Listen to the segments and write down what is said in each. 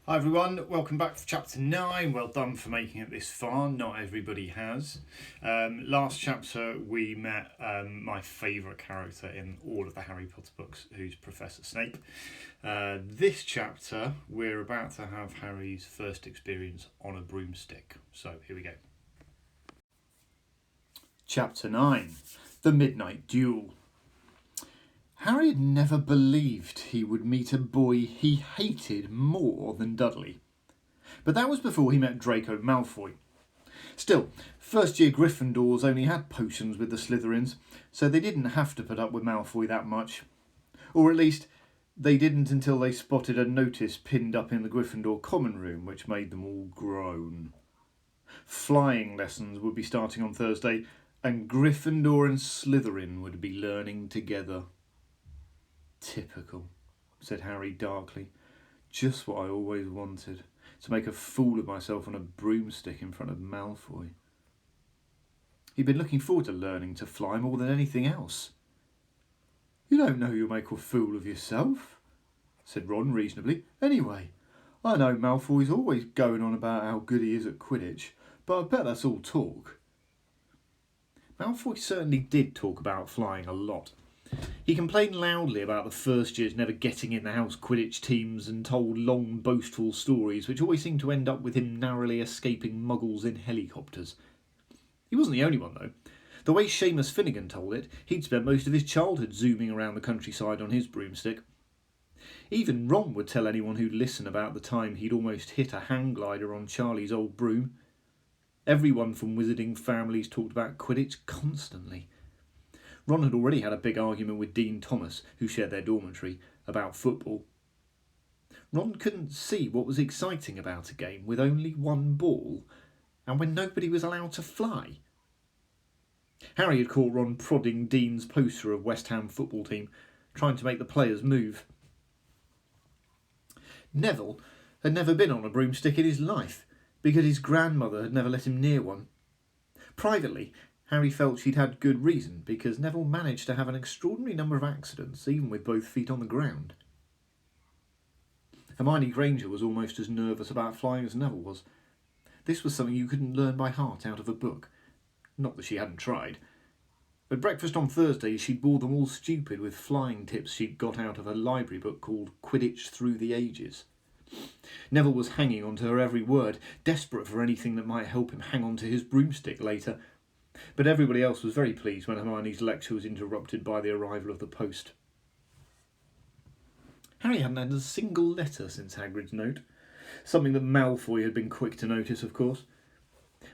Hi everyone, welcome back to chapter 9. Well done for making it this far, not everybody has. Last chapter we met my favourite character in all of the Harry Potter books, who's Professor Snape. This chapter we're about to have Harry's first experience on a broomstick. So here we go. Chapter 9, The Midnight Duel. Harry had never believed he would meet a boy he hated more than Dudley. But that was before he met Draco Malfoy. Still, first year Gryffindors only had potions with the Slytherins, so they didn't have to put up with Malfoy that much. Or at least, they didn't until they spotted a notice pinned up in the Gryffindor common room, which made them all groan. Flying lessons would be starting on Thursday, and Gryffindor and Slytherin would be learning together. Typical, said Harry darkly. Just what I always wanted, to make a fool of myself on a broomstick in front of Malfoy. He'd been looking forward to learning to fly more than anything else. You don't know you'll make a fool of yourself, said Ron reasonably. Anyway, I know Malfoy's always going on about how good he is at Quidditch, but I bet that's all talk. Malfoy certainly did talk about flying a lot. He complained loudly about the first years never getting in the house Quidditch teams and told long, boastful stories which always seemed to end up with him narrowly escaping muggles in helicopters. He wasn't the only one, though. The way Seamus Finnegan told it, he'd spent most of his childhood zooming around the countryside on his broomstick. Even Ron would tell anyone who'd listen about the time he'd almost hit a hang glider on Charlie's old broom. Everyone from wizarding families talked about Quidditch constantly. Ron had already had a big argument with Dean Thomas, who shared their dormitory, about football. Ron couldn't see what was exciting about a game with only one ball, and when nobody was allowed to fly. Harry had caught Ron prodding Dean's poster of West Ham football team, trying to make the players move. Neville had never been on a broomstick in his life, because his grandmother had never let him near one. Privately, Harry felt she'd had good reason, because Neville managed to have an extraordinary number of accidents, even with both feet on the ground. Hermione Granger was almost as nervous about flying as Neville was. This was something you couldn't learn by heart out of a book. Not that she hadn't tried. At breakfast on Thursday, she'd bored them all stupid with flying tips she'd got out of a library book called Quidditch Through the Ages. Neville was hanging on to her every word, desperate for anything that might help him hang on to his broomstick later. But everybody else was very pleased when Hermione's lecture was interrupted by the arrival of the post. Harry hadn't had a single letter since Hagrid's note, something that Malfoy had been quick to notice, of course.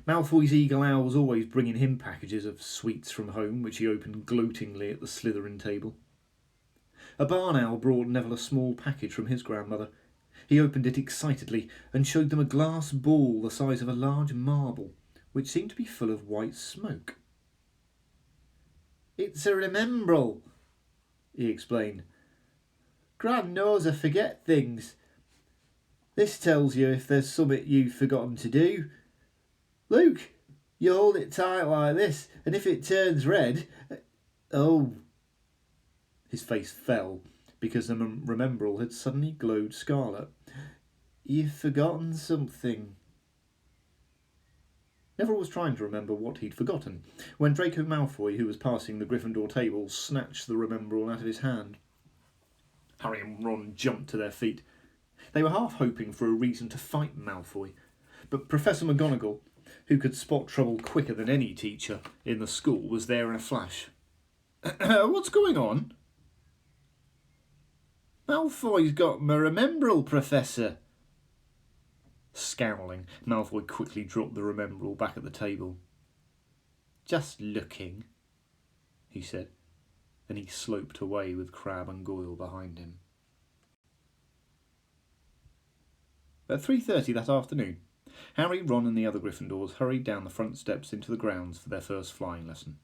Malfoy's eagle owl was always bringing him packages of sweets from home, which he opened gloatingly at the Slytherin table. A barn owl brought Neville a small package from his grandmother. He opened it excitedly and showed them a glass ball the size of a large marble, which seemed to be full of white smoke. "It's a remembrall," he explained. "Gran knows I forget things. This tells you if there's something you've forgotten to do. Look, you hold it tight like this, and if it turns red... Oh." His face fell, because the remembrall had suddenly glowed scarlet. "You've forgotten something." Neville was trying to remember what he'd forgotten, when Draco Malfoy, who was passing the Gryffindor table, snatched the remembrall out of his hand. Harry and Ron jumped to their feet. They were half hoping for a reason to fight Malfoy, but Professor McGonagall, who could spot trouble quicker than any teacher in the school, was there in a flash. "What's going on?" "Malfoy's got my remembrall, Professor." Scowling, Malfoy quickly dropped the remembrall back at the table. "Just looking," he said, and he sloped away with Crabbe and Goyle behind him. At 3:30 that afternoon, Harry, Ron and the other Gryffindors hurried down the front steps into the grounds for their first flying lesson.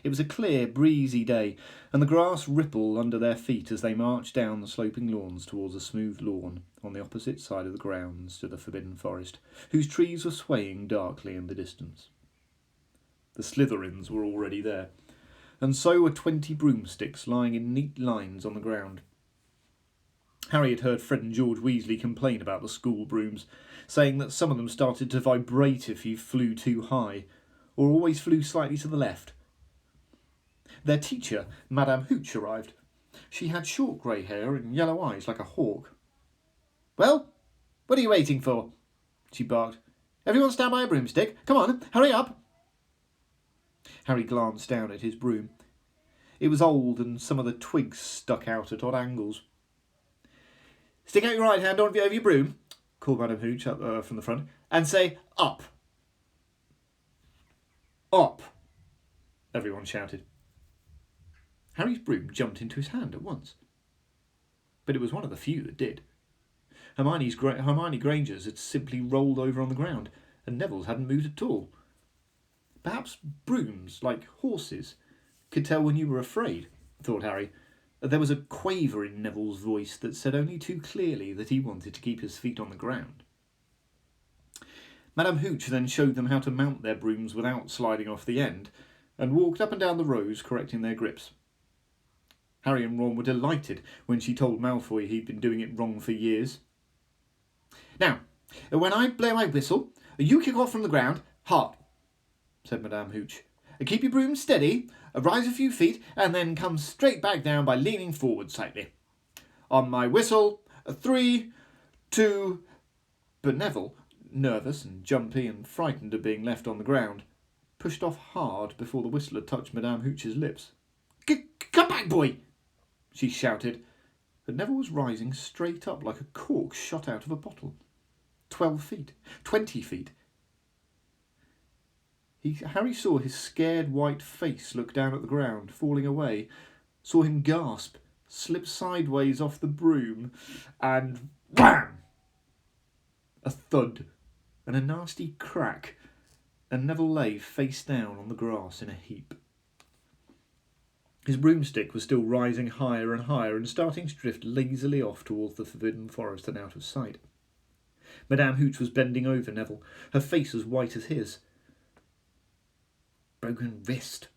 It was a clear, breezy day, and the grass rippled under their feet as they marched down the sloping lawns towards a smooth lawn on the opposite side of the grounds to the Forbidden Forest, whose trees were swaying darkly in the distance. The Slytherins were already there, and so were 20 broomsticks lying in neat lines on the ground. Harry had heard Fred and George Weasley complain about the school brooms, saying that some of them started to vibrate if you flew too high, or always flew slightly to the left. Their teacher, Madame Hooch, arrived. She had short grey hair and yellow eyes like a hawk. "Well, what are you waiting for?" she barked. "Everyone stand by a broomstick. Come on, hurry up." Harry glanced down at his broom. It was old and some of the twigs stuck out at odd angles. "Stick out your right hand over your broom," called Madame Hooch up from the front, "and say up." "Up," everyone shouted. Harry's broom jumped into his hand at once. But it was one of the few that did. Hermione Granger's had simply rolled over on the ground, and Neville's hadn't moved at all. Perhaps brooms, like horses, could tell when you were afraid, thought Harry. There was a quaver in Neville's voice that said only too clearly that he wanted to keep his feet on the ground. Madame Hooch then showed them how to mount their brooms without sliding off the end, and walked up and down the rows correcting their grips. Harry and Ron were delighted when she told Malfoy he'd been doing it wrong for years. "Now, when I blow my whistle, you kick off from the ground, hard," said Madame Hooch. "Keep your broom steady, rise a few feet, and then come straight back down by leaning forward slightly. On my whistle, 3, 2... But Neville, nervous and jumpy and frightened of being left on the ground, pushed off hard before the whistle had touched Madame Hooch's lips. "Come back, boy!" she shouted, but Neville was rising straight up like a cork shot out of a bottle. 12 feet, 20 feet. Harry saw his scared white face look down at the ground, falling away, saw him gasp, slip sideways off the broom, and wham! A thud, and a nasty crack, and Neville lay face down on the grass in a heap. His broomstick was still rising higher and higher and starting to drift lazily off towards the Forbidden Forest and out of sight. Madame Hooch was bending over Neville, her face as white as his. "Broken wrist,"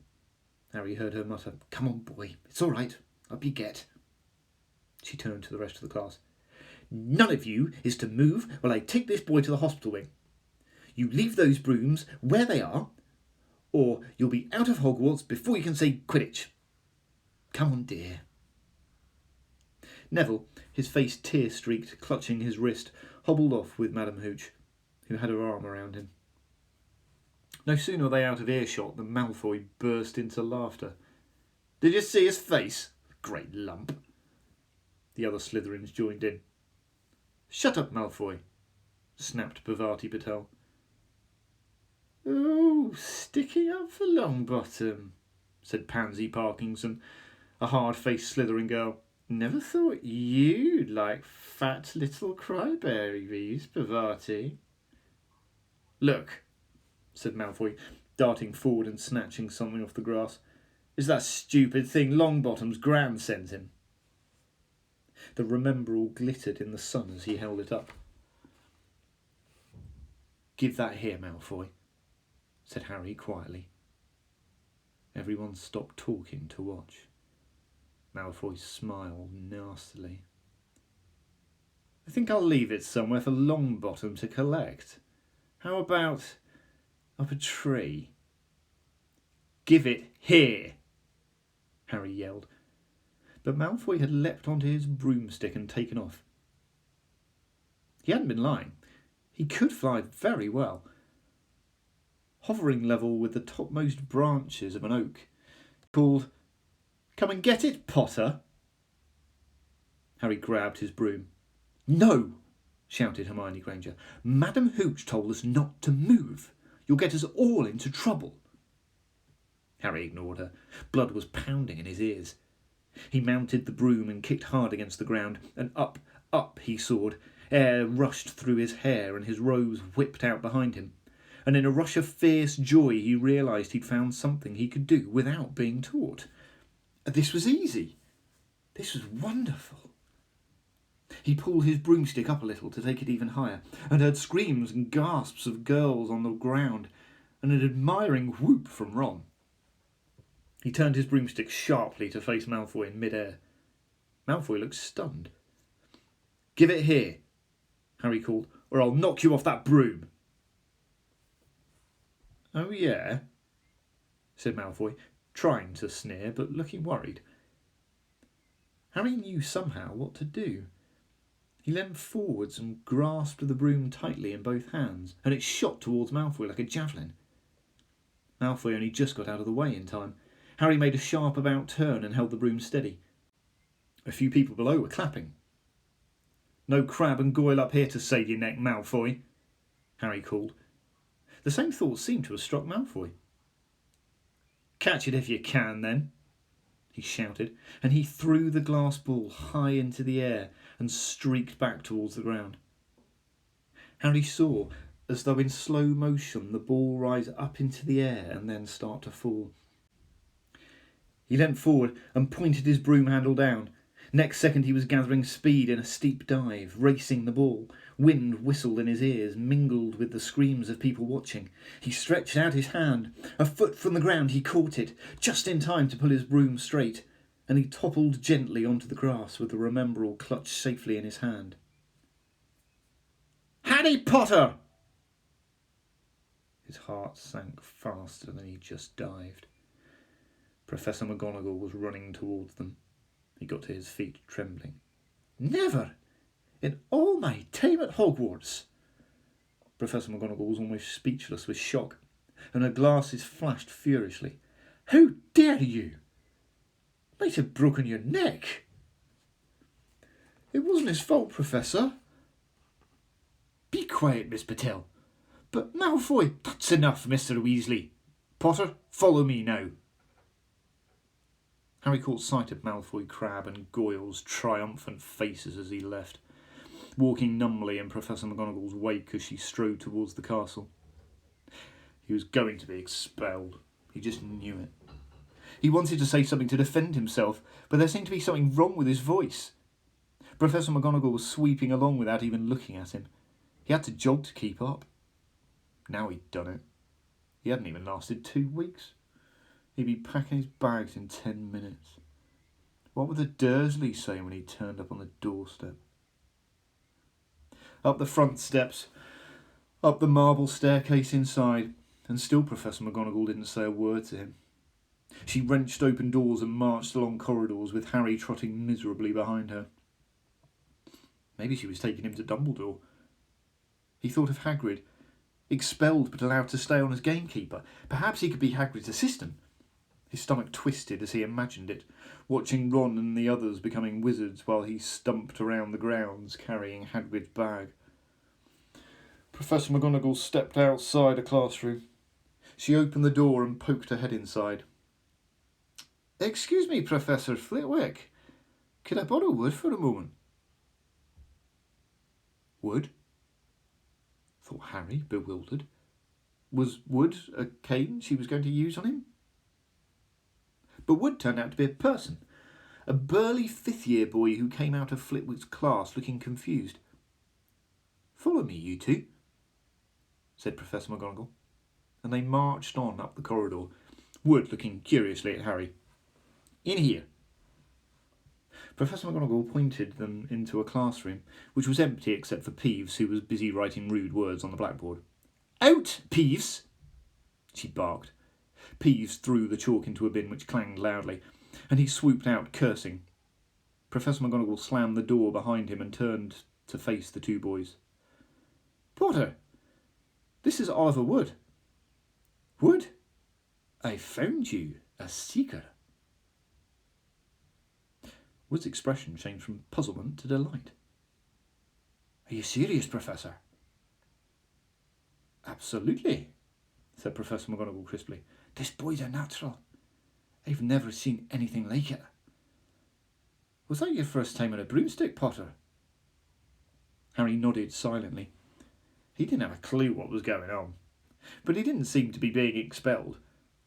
Harry heard her mutter. "Come on, boy, it's all right. Up you get." She turned to the rest of the class. "None of you is to move while I take this boy to the hospital wing. You leave those brooms where they are, or you'll be out of Hogwarts before you can say Quidditch. Come on, dear." Neville, his face tear-streaked, clutching his wrist, hobbled off with Madame Hooch, who had her arm around him. No sooner were they out of earshot than Malfoy burst into laughter. "Did you see his face? Great lump." The other Slytherins joined in. "Shut up, Malfoy," snapped Parvati Patel. "Oh, sticking up for Longbottom," said Pansy Parkinson, a hard-faced Slytherin girl. "Never thought you'd like fat little crybabies, Parvati." "Look," said Malfoy, darting forward and snatching something off the grass. "It's that stupid thing Longbottom's gran sent him." The Rememberall glittered in the sun as he held it up. "Give that here, Malfoy," said Harry quietly. Everyone stopped talking to watch. Malfoy smiled nastily. "I think I'll leave it somewhere for Longbottom to collect. How about up a tree?" "Give it here!" Harry yelled. But Malfoy had leapt onto his broomstick and taken off. He hadn't been lying. He could fly very well. Hovering level with the topmost branches of an oak, called, "Come and get it, Potter!" Harry grabbed his broom. "No!" shouted Hermione Granger. "Madame Hooch told us not to move. You'll get us all into trouble." Harry ignored her. Blood was pounding in his ears. He mounted the broom and kicked hard against the ground, and up, up he soared. Air rushed through his hair and his robes whipped out behind him. And in a rush of fierce joy he realised he'd found something he could do without being taught. This was easy. This was wonderful. He pulled his broomstick up a little to take it even higher, and heard screams and gasps of girls on the ground, and an admiring whoop from Ron. He turned his broomstick sharply to face Malfoy in mid-air. Malfoy looked stunned. Give it here, Harry called, or I'll knock you off that broom. Oh yeah, said Malfoy, trying to sneer but looking worried. Harry knew somehow what to do. He leaned forwards and grasped the broom tightly in both hands, and it shot towards Malfoy like a javelin. Malfoy only just got out of the way in time. Harry made a sharp about turn and held the broom steady. A few people below were clapping. No Crabbe and Goyle up here to save your neck, Malfoy, Harry called. The same thought seemed to have struck Malfoy. Catch it if you can, then, he shouted, and he threw the glass ball high into the air and streaked back towards the ground. Harry saw, as though in slow motion, the ball rise up into the air and then start to fall. He leant forward and pointed his broom handle down. Next second he was gathering speed in a steep dive, racing the ball. Wind whistled in his ears, mingled with the screams of people watching. He stretched out his hand. A foot from the ground he caught it, just in time to pull his broom straight, and he toppled gently onto the grass with the Remembrall clutched safely in his hand. Harry Potter! His heart sank faster than he just dived. Professor McGonagall was running towards them. He got to his feet, trembling. Never! In all my time at Hogwarts! Professor McGonagall was almost speechless with shock, and her glasses flashed furiously. How dare you! Might have broken your neck. It wasn't his fault, Professor. Be quiet, Miss Patel. But Malfoy, that's enough, Mr. Weasley. Potter, follow me now. Harry caught sight of Malfoy, Crabbe and Goyle's triumphant faces as he left, walking numbly in Professor McGonagall's wake as she strode towards the castle. He was going to be expelled. He just knew it. He wanted to say something to defend himself, but there seemed to be something wrong with his voice. Professor McGonagall was sweeping along without even looking at him. He had to jog to keep up. Now he'd done it. He hadn't even lasted 2 weeks. He'd be packing his bags in 10 minutes. What would the Dursleys say when he turned up on the doorstep? Up the front steps, up the marble staircase inside, and still Professor McGonagall didn't say a word to him. She wrenched open doors and marched along corridors with Harry trotting miserably behind her. Maybe she was taking him to Dumbledore. He thought of Hagrid, expelled but allowed to stay on as gamekeeper. Perhaps he could be Hagrid's assistant. His stomach twisted as he imagined it, watching Ron and the others becoming wizards while he stumped around the grounds carrying Hagrid's bag. Professor McGonagall stepped outside a classroom. She opened the door and poked her head inside. Excuse me, Professor Flitwick. Could I borrow wood for a moment? Wood? Thought Harry, bewildered. Was wood a cane she was going to use on him? But Wood turned out to be a person, a burly fifth-year boy who came out of Flitwick's class looking confused. Follow me, you two, said Professor McGonagall, and they marched on up the corridor, Wood looking curiously at Harry. In here. Professor McGonagall pointed them into a classroom, which was empty except for Peeves, who was busy writing rude words on the blackboard. Out, Peeves! She barked. Peeves threw the chalk into a bin which clanged loudly, and he swooped out, cursing. Professor McGonagall slammed the door behind him and turned to face the two boys. Potter, this is Oliver Wood. Wood? I found you, a seeker. Wood's expression changed from puzzlement to delight. Are you serious, Professor? Absolutely, said Professor McGonagall crisply. This boy's a natural. I've never seen anything like it. Was that your first time on a broomstick, Potter? Harry nodded silently. He didn't have a clue what was going on, but he didn't seem to be being expelled,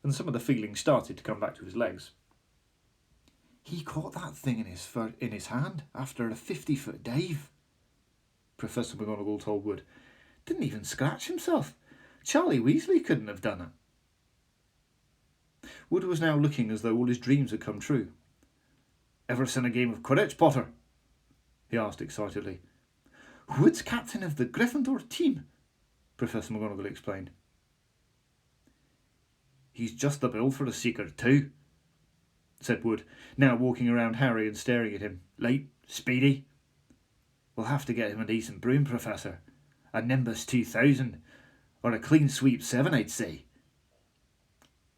and some of the feeling started to come back to his legs. He caught that thing in his hand after a 50-foot dive, Professor McGonagall told Wood. Didn't even scratch himself. Charlie Weasley couldn't have done it. Wood was now looking as though all his dreams had come true. Ever seen a game of Quidditch, Potter? He asked excitedly. Wood's captain of the Gryffindor team, Professor McGonagall explained. He's just the build for a seeker too, said Wood, now walking around Harry and staring at him. Late, speedy. We'll have to get him a decent broom, Professor. A Nimbus 2000, or a clean sweep 7, I'd say.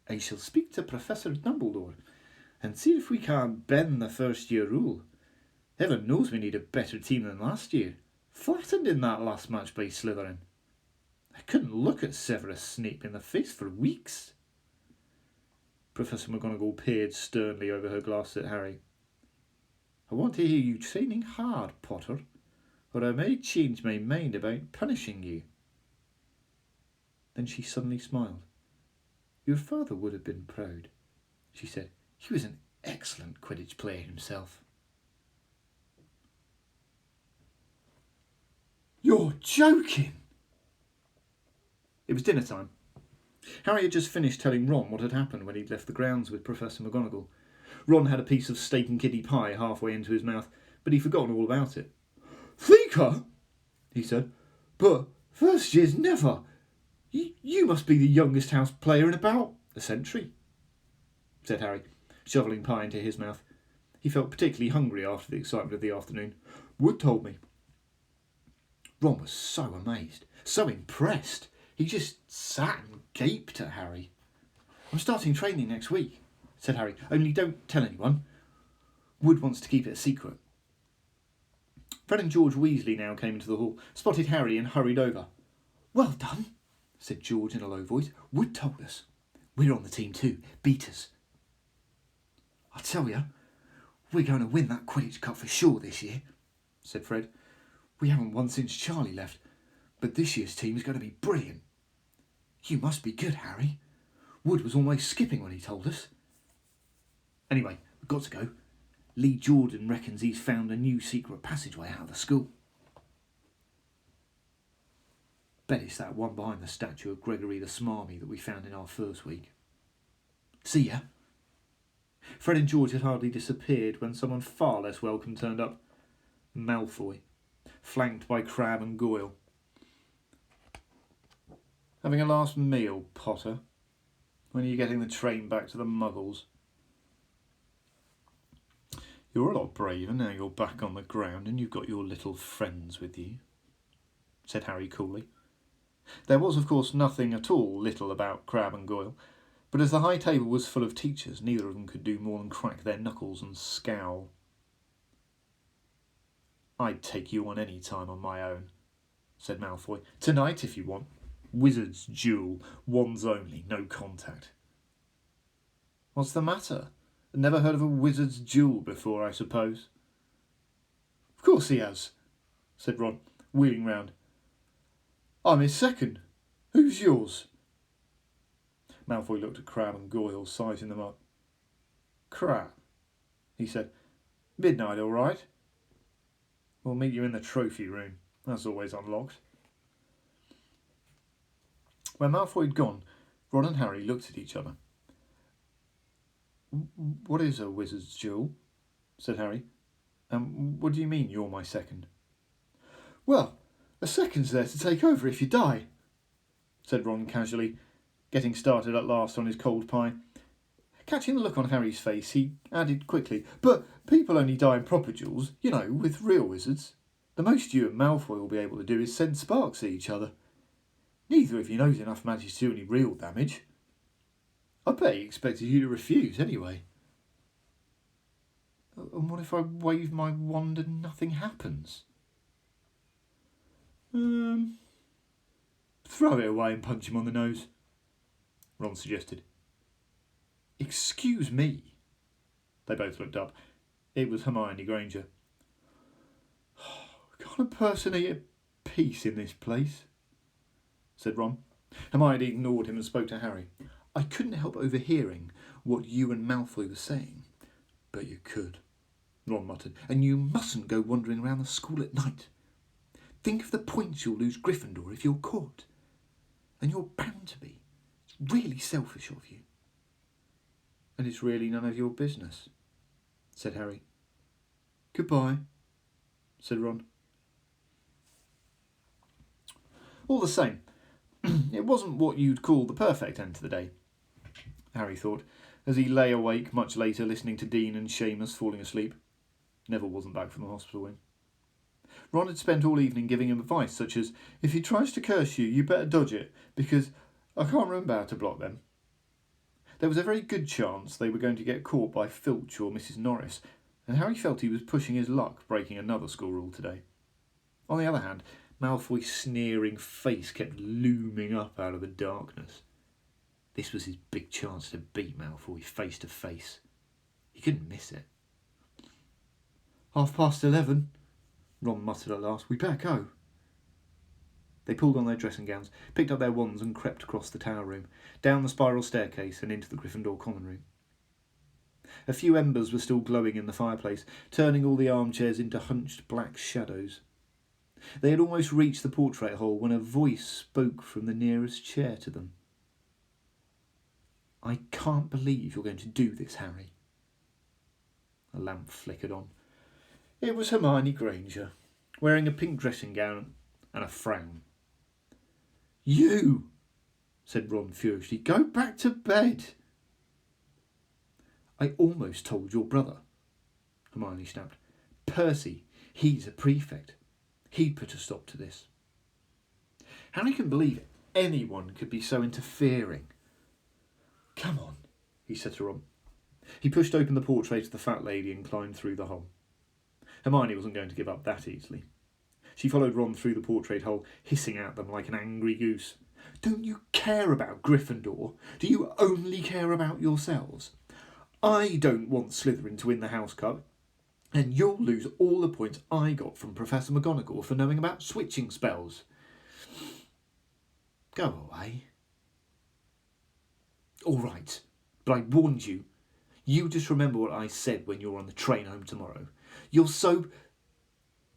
I shall speak to Professor Dumbledore and see if we can't bend the first year rule. Heaven knows we need a better team than last year. Flattened in that last match by Slytherin. I couldn't look at Severus Snape in the face for weeks. Professor McGonagall peered sternly over her glasses at Harry. I want to hear you training hard, Potter, or I may change my mind about punishing you. Then she suddenly smiled. Your father would have been proud, she said. He was an excellent Quidditch player himself. You're joking! It was dinner time. Harry had just finished telling Ron what had happened when he'd left the grounds with Professor McGonagall. Ron had a piece of steak and kidney pie halfway into his mouth, but he'd forgotten all about it. Fleeker, he said, but first year's never. You must be the youngest house player in about a century, said Harry, shoveling pie into his mouth. He felt particularly hungry after the excitement of the afternoon. Wood told me. Ron was so amazed, so impressed. He just sat and gaped at Harry. I'm starting training next week, said Harry. Only don't tell anyone. Wood wants to keep it a secret. Fred and George Weasley now came into the hall, spotted Harry and hurried over. Well done, said George in a low voice. Wood told us. We're on the team too. Beat us. I tell you, we're going to win that Quidditch Cup for sure this year, said Fred. We haven't won since Charlie left, but this year's team is going to be brilliant. You must be good, Harry. Wood was almost skipping when he told us. Anyway, we've got to go. Lee Jordan reckons he's found a new secret passageway out of the school. Bet it's that one behind the statue of Gregory the Smarmy that we found in our first week. See ya. Fred and George had hardly disappeared when someone far less welcome turned up. Malfoy, flanked by Crabbe and Goyle. Having a last meal, Potter? When are you getting the train back to the Muggles? You're a lot braver now you're back on the ground and you've got your little friends with you, said Harry coolly. There was, of course, nothing at all little about Crabbe and Goyle, but as the high table was full of teachers, neither of them could do more than crack their knuckles and scowl. I'd take you on any time on my own, said Malfoy. Tonight, if you want. Wizard's duel, wands only, no contact. What's the matter? Never heard of a wizard's duel before, I suppose. Of course he has, said Ron, wheeling round. I'm his second. Who's yours? Malfoy looked at Crabbe and Goyle, sizing them up. Crabbe, he said. Midnight, all right? We'll meet you in the trophy room. That's always unlocked. When Malfoy had gone, Ron and Harry looked at each other. What is a wizard's duel? Said Harry. What do you mean you're my second? Well, a second's there to take over if you die, said Ron casually, getting started at last on his cold pie. Catching the look on Harry's face, he added quickly, but people only die in proper duels, you know, with real wizards. The most you and Malfoy will be able to do is send sparks at each other. Neither of you knows enough magic to do any real damage. I bet he expected you to refuse anyway. And what if I wave my wand and nothing happens? Throw it away and punch him on the nose, Ron suggested. Excuse me. They both looked up. It was Hermione Granger. Can't a person eat at peace in this place? Said Ron. Hermione ignored him and spoke to Harry. I couldn't help overhearing what you and Malfoy were saying. But you could, Ron muttered. And you mustn't go wandering around the school at night. Think of the points you'll lose Gryffindor if you're caught. And you're bound to be. It's really selfish of you. And it's really none of your business, said Harry. Goodbye, said Ron. All the same, it wasn't what you'd call the perfect end to the day, Harry thought, as he lay awake much later listening to Dean and Seamus falling asleep. Neville wasn't back from the hospital wing. Ron had spent all evening giving him advice such as, if he tries to curse you, you better dodge it, because I can't remember how to block them. There was a very good chance they were going to get caught by Filch or Mrs. Norris, and Harry felt he was pushing his luck breaking another school rule today. On the other hand, Malfoy's sneering face kept looming up out of the darkness. This was his big chance to beat Malfoy face to face. He couldn't miss it. 11:30, Ron muttered at last. We better go. They pulled on their dressing gowns, picked up their wands and crept across the tower room, down the spiral staircase and into the Gryffindor common room. A few embers were still glowing in the fireplace, turning all the armchairs into hunched black shadows. They had almost reached the portrait hole when a voice spoke from the nearest chair to them. I can't believe you're going to do this, Harry. A lamp flickered on. It was Hermione Granger, wearing a pink dressing gown and a frown. You, said Ron furiously, go back to bed. I almost told your brother, Hermione snapped. Percy, he's a prefect. He'd put a stop to this. Harry couldn't believe anyone could be so interfering. Come on, he said to Ron. He pushed open the portrait of the fat lady and climbed through the hole. Hermione wasn't going to give up that easily. She followed Ron through the portrait hole, hissing at them like an angry goose. Don't you care about Gryffindor? Do you only care about yourselves? I don't want Slytherin to win the House Cup, and you'll lose all the points I got from Professor McGonagall for knowing about switching spells. Go away. All right, but I warned you. You just remember what I said when you're on the train home tomorrow. You're so...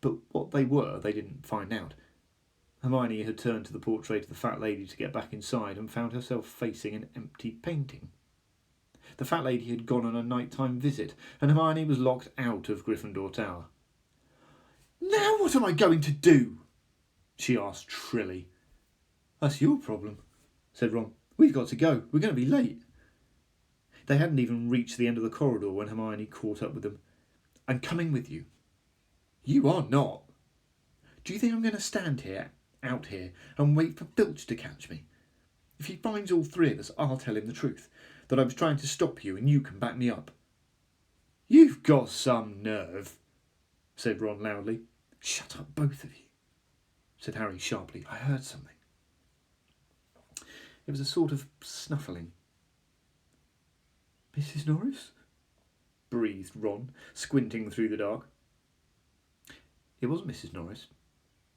But what they were, they didn't find out. Hermione had turned to the portrait of the fat lady to get back inside and found herself facing an empty painting. The fat lady had gone on a nighttime visit, and Hermione was locked out of Gryffindor Tower. Now what am I going to do? She asked shrilly. That's your problem, said Ron. We've got to go. We're going to be late. They hadn't even reached the end of the corridor when Hermione caught up with them. I'm coming with you. You are not. Do you think I'm going to stand out here, and wait for Filch to catch me? If he finds all three of us, I'll tell him the truth, that I was trying to stop you and you can back me up. You've got some nerve, said Ron loudly. Shut up, both of you, said Harry sharply. I heard something. It was a sort of snuffling. Mrs. Norris? Breathed Ron, squinting through the dark. It wasn't Mrs. Norris.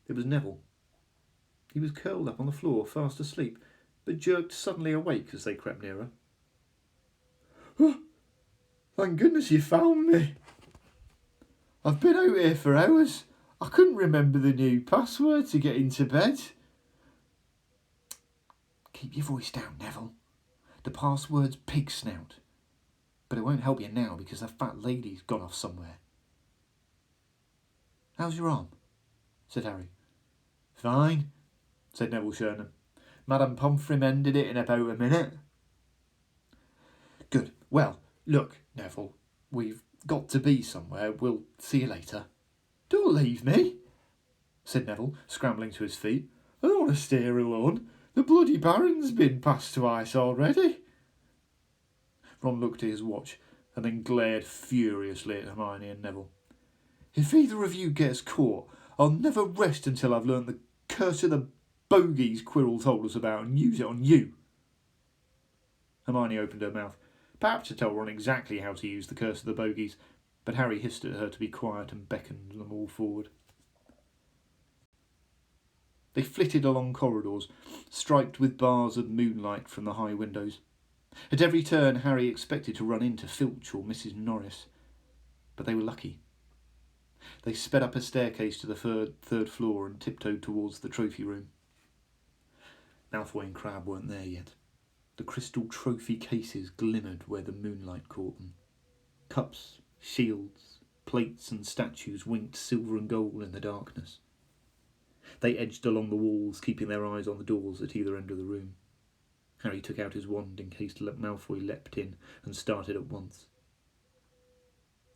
It was Neville. He was curled up on the floor, fast asleep, but jerked suddenly awake as they crept nearer. Oh, thank goodness you found me. I've been out here for hours. I couldn't remember the new password to get into bed. Keep your voice down, Neville. The password's pig snout. But it won't help you now because the fat lady's gone off somewhere. How's your arm? Said Harry. Fine, said Neville Sherman. Madame Pomfrey mended it in about a minute. Good. Well, look, Neville, we've got to be somewhere. We'll see you later. Don't leave me, said Neville, scrambling to his feet. I don't want to stay here alone. The bloody Baron's been past twice already. Ron looked at his watch and then glared furiously at Hermione and Neville. If either of you gets caught, I'll never rest until I've learned the curse of the bogies Quirrell told us about and use it on you. Hermione opened her mouth, perhaps to tell Ron exactly how to use the curse of the bogies, but Harry hissed at her to be quiet and beckoned them all forward. They flitted along corridors, striped with bars of moonlight from the high windows. At every turn, Harry expected to run into Filch or Mrs. Norris, but they were lucky. They sped up a staircase to the third floor and tiptoed towards the trophy room. Malfoy and Crabbe weren't there yet. The crystal trophy cases glimmered where the moonlight caught them. Cups, shields, plates and statues winked silver and gold in the darkness. They edged along the walls, keeping their eyes on the doors at either end of the room. Harry took out his wand in case Malfoy leapt in and started at once.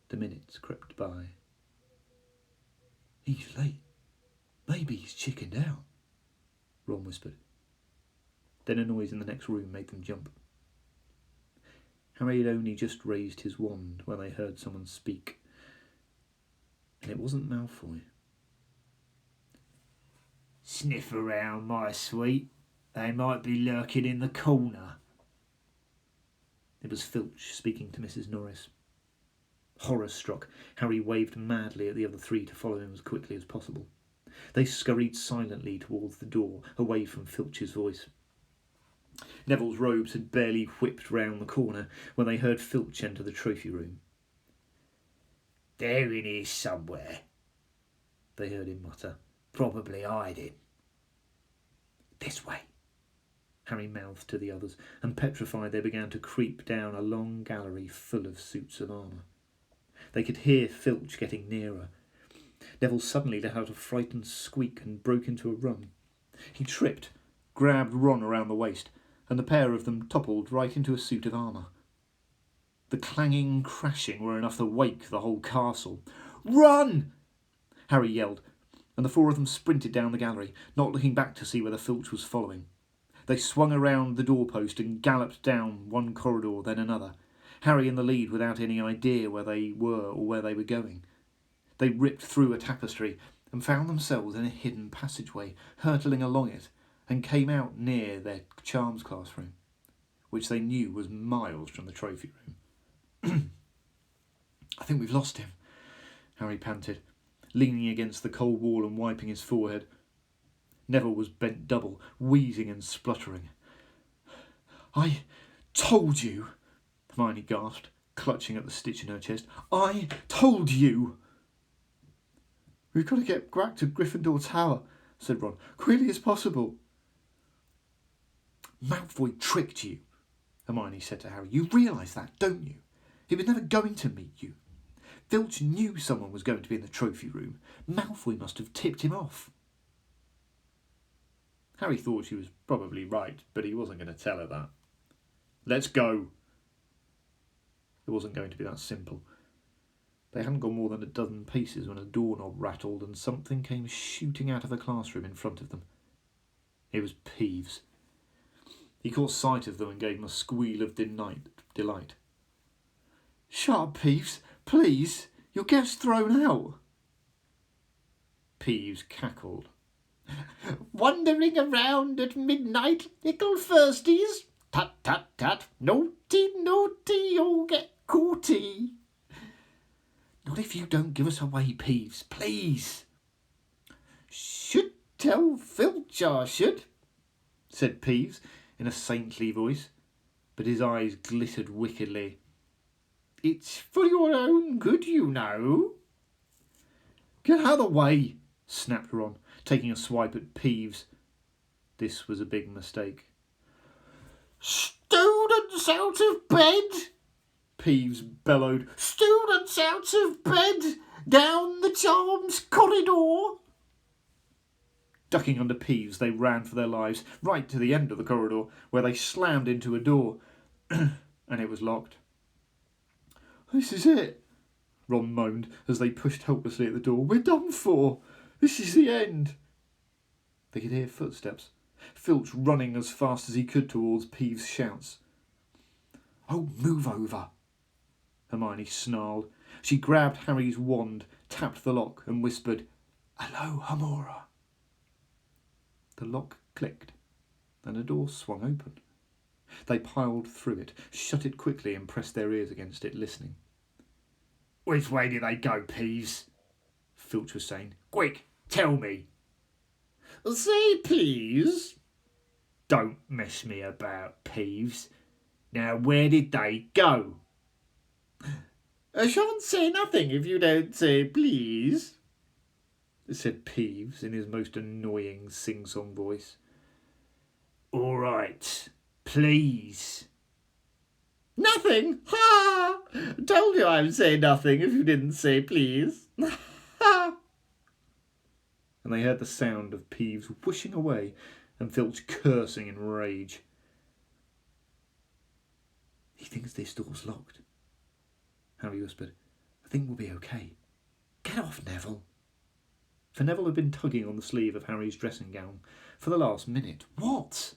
The minutes crept by. "He's late. Maybe he's chickened out," Ron whispered. Then a noise in the next room made them jump. Harry had only just raised his wand when they heard someone speak. And it wasn't Malfoy. "Sniff around, my sweet. They might be lurking in the corner." It was Filch speaking to Mrs. Norris. Horror-struck, Harry waved madly at the other three to follow him as quickly as possible. They scurried silently towards the door, away from Filch's voice. Neville's robes had barely whipped round the corner when they heard Filch enter the trophy room. "They're in here somewhere," they heard him mutter. "Probably hiding." "This way," Harry mouthed to the others, and petrified they began to creep down a long gallery full of suits of armour. They could hear Filch getting nearer. Neville suddenly let out a frightened squeak and broke into a run. He tripped, grabbed Ron around the waist, and the pair of them toppled right into a suit of armour. The clanging, crashing were enough to wake the whole castle. "Run!" Harry yelled, and the four of them sprinted down the gallery, not looking back to see whether Filch was following. They swung around the doorpost and galloped down one corridor, then another, Harry in the lead without any idea where they were or where they were going. They ripped through a tapestry and found themselves in a hidden passageway, hurtling along it, and came out near their charms classroom, which they knew was miles from the trophy room. "I think we've lost him," Harry panted, leaning against the cold wall and wiping his forehead. Neville was bent double, wheezing and spluttering. "I told you," Hermione gasped, clutching at the stitch in her chest. "I told you!" "We've got to get back to Gryffindor Tower," said Ron, "quickly as possible." "Malfoy tricked you," Hermione said to Harry. "You realise that, don't you? He was never going to meet you. Filch knew someone was going to be in the trophy room. Malfoy must have tipped him off." Harry thought she was probably right, but he wasn't going to tell her that. "Let's go." It wasn't going to be that simple. They hadn't gone more than a dozen paces when a doorknob rattled and something came shooting out of the classroom in front of them. It was Peeves. He caught sight of them and gave them a squeal of delight. "Shut up, Peeves, please. You'll get us thrown out." Peeves cackled. "Wandering around at midnight, ickle firsties? Tut, tut, tut. Naughty, naughty, you'll get caughty." "Not if you don't give us away, Peeves, please." "Should tell Filch I should," said Peeves in a saintly voice, but his eyes glittered wickedly. "It's for your own good, you know." "Get out of the way," snapped Ron, taking a swipe at Peeves. This was a big mistake. "Students out of bed!" Peeves bellowed. "Students out of bed! Down the charms corridor!" Ducking under Peeves, they ran for their lives, right to the end of the corridor, where they slammed into a door, and it was locked. "This is it," Ron moaned as they pushed helplessly at the door. "We're done for. This is the end." They could hear footsteps, Filch running as fast as he could towards Peeves' shouts. "Oh, move over," Hermione snarled. She grabbed Harry's wand, tapped the lock and whispered, "Alohomora." The lock clicked and a door swung open. They piled through it, shut it quickly and pressed their ears against it, listening. "Which way did they go, Peeves?" Filch was saying. "Quick, tell me." "Say please." "Don't mess me about, Peeves. Now where did they go?" "I shan't say nothing if you don't say please," said Peeves in his most annoying sing-song voice. "All right, please." "Nothing! Ha! Told you I'd say nothing if you didn't say please. Ha!" and they heard the sound of Peeves whooshing away and Filch cursing in rage. "He thinks this door's locked," Harry whispered. "I think we'll be okay. Get off, Neville." For Neville had been tugging on the sleeve of Harry's dressing gown for the last minute. "What?"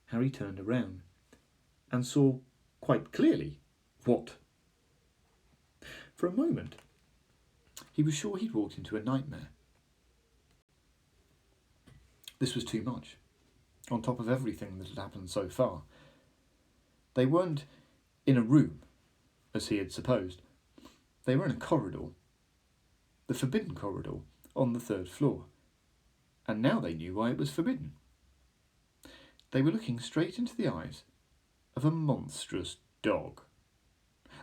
Harry turned around and saw quite clearly what. For a moment, he was sure he'd walked into a nightmare. This was too much, on top of everything that had happened so far. They weren't in a room, as he had supposed. They were in a corridor, the forbidden corridor, on the 3rd floor. And now they knew why it was forbidden. They were looking straight into the eyes of a monstrous dog.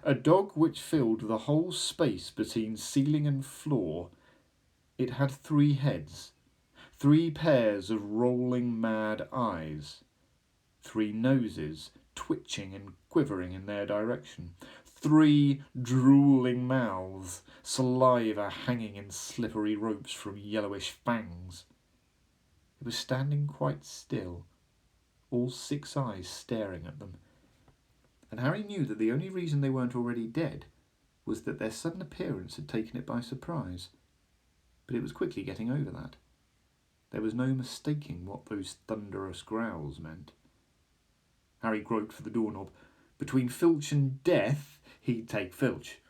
A dog which filled the whole space between ceiling and floor. It had 3 heads, 3 pairs of rolling mad eyes, 3 noses twitching and quivering in their direction, 3 drooling mouths, saliva hanging in slippery ropes from yellowish fangs. It was standing quite still, all 6 eyes staring at them. And Harry knew that the only reason they weren't already dead was that their sudden appearance had taken it by surprise. But it was quickly getting over that. There was no mistaking what those thunderous growls meant. Harry groped for the doorknob. Between Filch and death, he'd take Filch.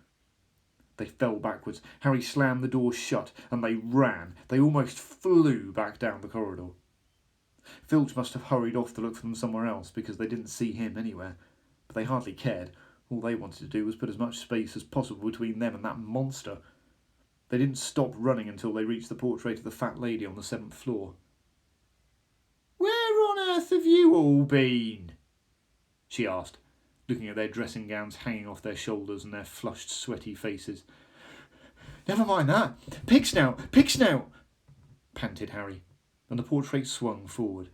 They fell backwards. Harry slammed the door shut, and they ran. They almost flew back down the corridor. Filch must have hurried off to look for them somewhere else, because they didn't see him anywhere. But they hardly cared. All they wanted to do was put as much space as possible between them and that monster. They didn't stop running until they reached the portrait of the fat lady on the 7th floor. "Where on earth have you all been?" she asked, looking at their dressing gowns hanging off their shoulders and their flushed, sweaty faces. "Never mind that. Pig snout! Pig snout!" panted Harry, and the portrait swung forward.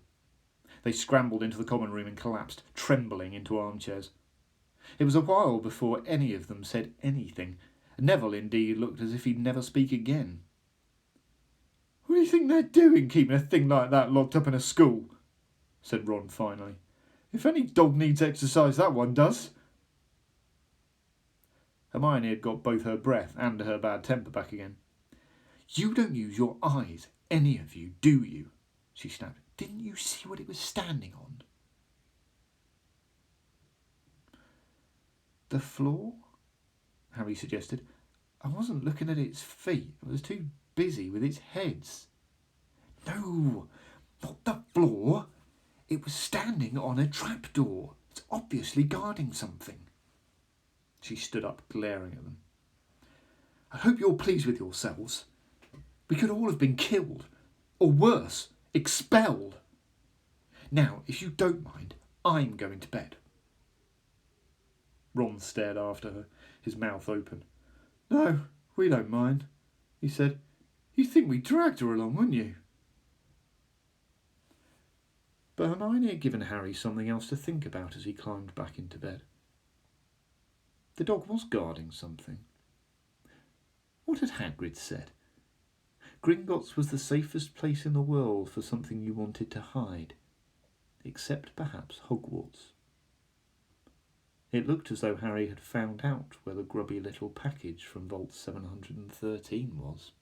They scrambled into the common room and collapsed, trembling, into armchairs. It was a while before any of them said anything. Neville, indeed, looked as if he'd never speak again. "What do you think they're doing, keeping a thing like that locked up in a school?" said Ron finally. "If any dog needs exercise, that one does." Hermione had got both her breath and her bad temper back again. "You don't use your eyes, any of you, do you?" she snapped. "Didn't you see what it was standing on?" "The floor?" Harry suggested. "I wasn't looking at its feet. I was too busy with its heads." "No, not the floor. It was standing on a trapdoor. It's obviously guarding something." She stood up, glaring at them. "I hope you're pleased with yourselves. We could all have been killed. Or worse, expelled. Now, if you don't mind, I'm going to bed." Ron stared after her, his mouth open. "No, we don't mind," he said. "You'd think we dragged her along, wouldn't you?" But Hermione had given Harry something else to think about as he climbed back into bed. The dog was guarding something. What had Hagrid said? Gringotts was the safest place in the world for something you wanted to hide, except perhaps Hogwarts. It looked as though Harry had found out where the grubby little package from Vault 713 was.